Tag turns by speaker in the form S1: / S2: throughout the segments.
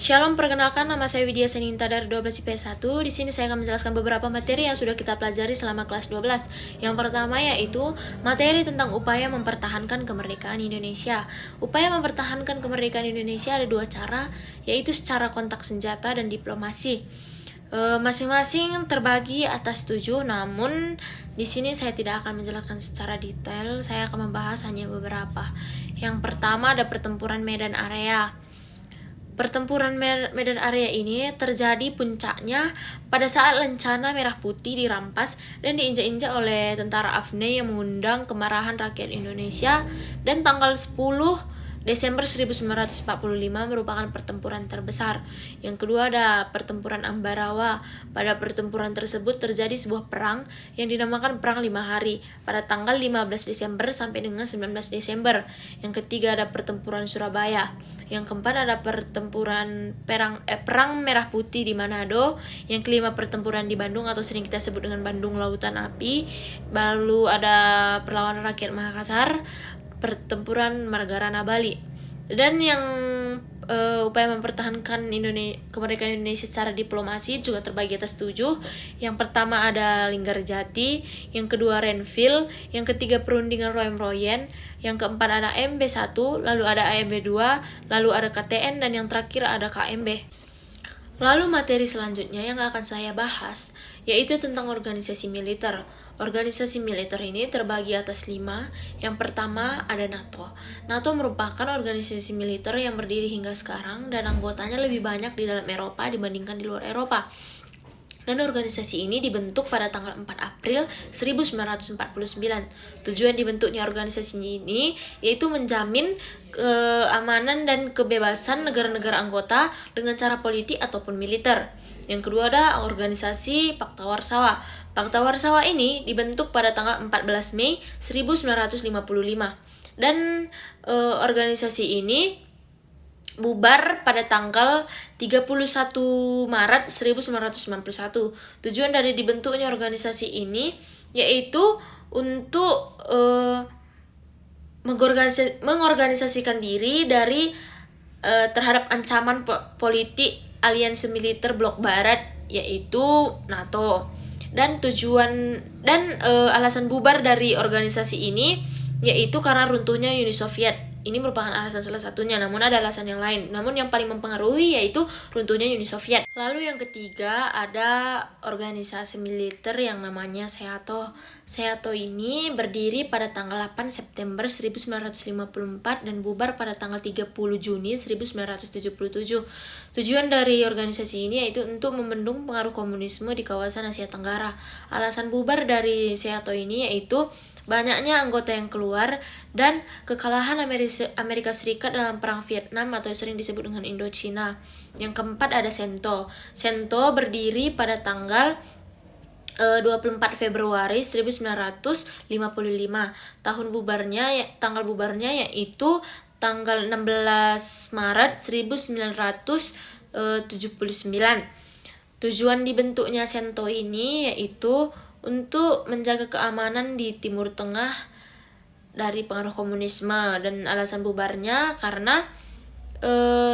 S1: Shalom, perkenalkan nama saya Widya Seninta dari 12 IPS 1. Di sini saya akan menjelaskan beberapa materi yang sudah kita pelajari selama kelas 12. Yang pertama yaitu materi tentang upaya mempertahankan kemerdekaan Indonesia. Upaya mempertahankan kemerdekaan Indonesia ada dua cara, yaitu secara kontak senjata dan diplomasi. Masing-masing terbagi atas 7, namun di sini saya tidak akan menjelaskan secara detail, saya akan membahas hanya beberapa. Yang pertama ada pertempuran Medan Area. Pertempuran Medan Area ini terjadi puncaknya pada saat lencana Merah Putih dirampas dan diinjak-injak oleh tentara AFNI yang mengundang kemarahan rakyat Indonesia, dan tanggal 10 Desember 1945 merupakan pertempuran terbesar. Yang kedua ada pertempuran Ambarawa. Pada pertempuran tersebut terjadi sebuah perang yang dinamakan Perang 5 Hari pada tanggal 15 Desember sampai dengan 19 Desember. Yang ketiga ada pertempuran Surabaya. Yang keempat ada Perang Merah Putih di Manado. Yang kelima pertempuran di Bandung atau sering kita sebut dengan Bandung Lautan Api. Lalu ada perlawanan rakyat Makassar, pertempuran Margarana Bali. Dan yang upaya mempertahankan kemerdekaan Indonesia secara diplomasi juga terbagi atas 7. Yang pertama ada Linggarjati, yang kedua Renville, yang ketiga perundingan Royan, yang keempat ada MB1, lalu ada AMB2, lalu ada KTN, dan yang terakhir ada KMB. Lalu materi selanjutnya yang akan saya bahas yaitu tentang organisasi militer. Organisasi militer ini terbagi atas 5. Yang pertama ada NATO. NATO merupakan organisasi militer yang berdiri hingga sekarang dan anggotanya lebih banyak di dalam Eropa dibandingkan di luar Eropa. Dan organisasi ini dibentuk pada tanggal 4 April 1949. Tujuan dibentuknya organisasi ini yaitu menjamin keamanan dan kebebasan negara-negara anggota dengan cara politik ataupun militer. Yang kedua ada organisasi Pakta Warsawa. Pakta Warsawa ini dibentuk pada tanggal 14 Mei 1955. Dan organisasi ini bubar pada tanggal 31 Maret 1991. Tujuan dari dibentuknya organisasi ini yaitu untuk mengorganisasikan diri dari terhadap ancaman politik aliansi militer blok barat yaitu NATO. Dan alasan bubar dari organisasi ini yaitu karena runtuhnya Uni Soviet. Ini merupakan alasan salah satunya, namun ada alasan yang lain. Namun yang paling mempengaruhi yaitu runtuhnya Uni Soviet. Lalu yang ketiga ada organisasi militer yang namanya SEATO. SEATO ini berdiri pada tanggal 8 September 1954 dan bubar pada tanggal 30 Juni 1977. Tujuan dari organisasi ini yaitu untuk membendung pengaruh komunisme di kawasan Asia Tenggara. Alasan bubar dari SEATO ini yaitu banyaknya anggota yang keluar dan kekalahan Amerika Serikat dalam Perang Vietnam atau sering disebut dengan Indochina. Yang keempat ada SENTO. SENTO berdiri pada tanggal 24 Februari 1955. Tanggal bubarnya yaitu tanggal 16 Maret 1979. Tujuan dibentuknya SENTO ini yaitu untuk menjaga keamanan di Timur Tengah dari pengaruh komunisme, dan alasan bubarnya karena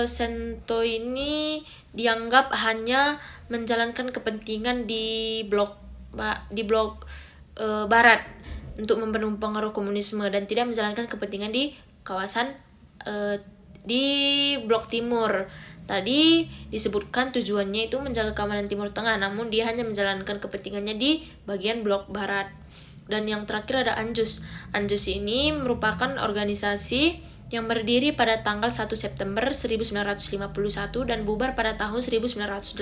S1: SENTO ini dianggap hanya menjalankan kepentingan di blok barat untuk membendung pengaruh komunisme dan tidak menjalankan kepentingan di kawasan di blok timur. Tadi disebutkan tujuannya itu menjaga keamanan Timur Tengah, namun dia hanya menjalankan kepentingannya di bagian blok barat. Dan yang terakhir ada ANJUS. ANJUS ini merupakan organisasi yang berdiri pada tanggal 1 September 1951 dan bubar pada tahun 1985.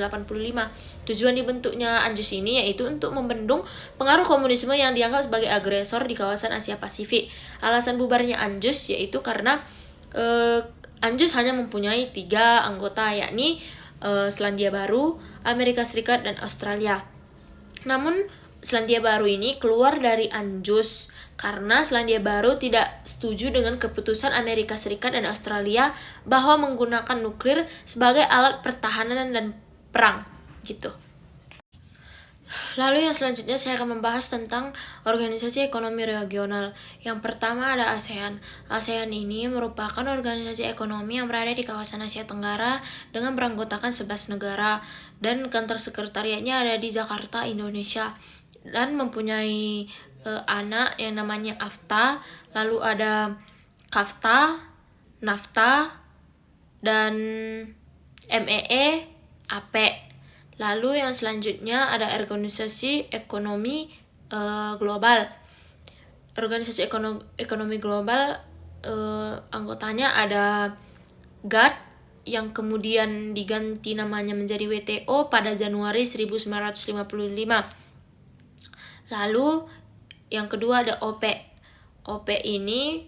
S1: Tujuan dibentuknya ANJUS ini yaitu untuk membendung pengaruh komunisme yang dianggap sebagai agresor di kawasan Asia Pasifik. Alasan bubarnya ANJUS yaitu karena ANJUS hanya mempunyai 3 anggota, yakni Selandia Baru, Amerika Serikat, dan Australia. Namun Selandia Baru ini keluar dari ANJUS karena Selandia Baru tidak setuju dengan keputusan Amerika Serikat dan Australia bahwa menggunakan nuklir sebagai alat pertahanan dan perang gitu. Lalu yang selanjutnya saya akan membahas tentang organisasi ekonomi regional. Yang pertama ada ASEAN. ASEAN ini merupakan organisasi ekonomi yang berada di kawasan Asia Tenggara dengan beranggotakan 11 negara dan kantor sekretariatnya ada di Jakarta, Indonesia, dan mempunyai anak yang namanya AFTA, lalu ada KAFTA, NAFTA, dan MEE, APEC. Lalu yang selanjutnya ada organisasi ekonomi global. Organisasi ekonomi global anggotanya ada GATT yang kemudian diganti namanya menjadi WTO pada Januari 1955. Lalu yang kedua ada OPEC. OPEC ini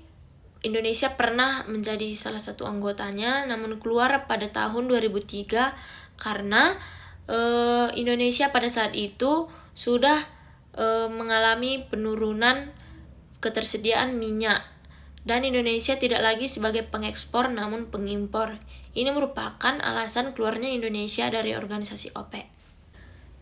S1: Indonesia pernah menjadi salah satu anggotanya, namun keluar pada tahun 2003 karena Indonesia pada saat itu sudah mengalami penurunan ketersediaan minyak dan Indonesia tidak lagi sebagai pengekspor namun pengimpor. Ini merupakan alasan keluarnya Indonesia dari organisasi OPEC.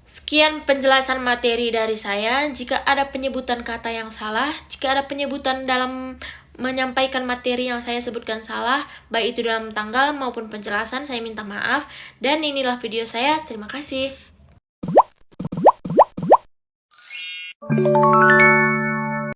S1: Sekian penjelasan materi dari saya. Jika ada penyebutan kata yang salah, jika ada penyebutan dalam menyampaikan materi yang saya sebutkan salah, baik itu dalam tanggal maupun penjelasan, saya minta maaf. Dan inilah video saya. Terima kasih.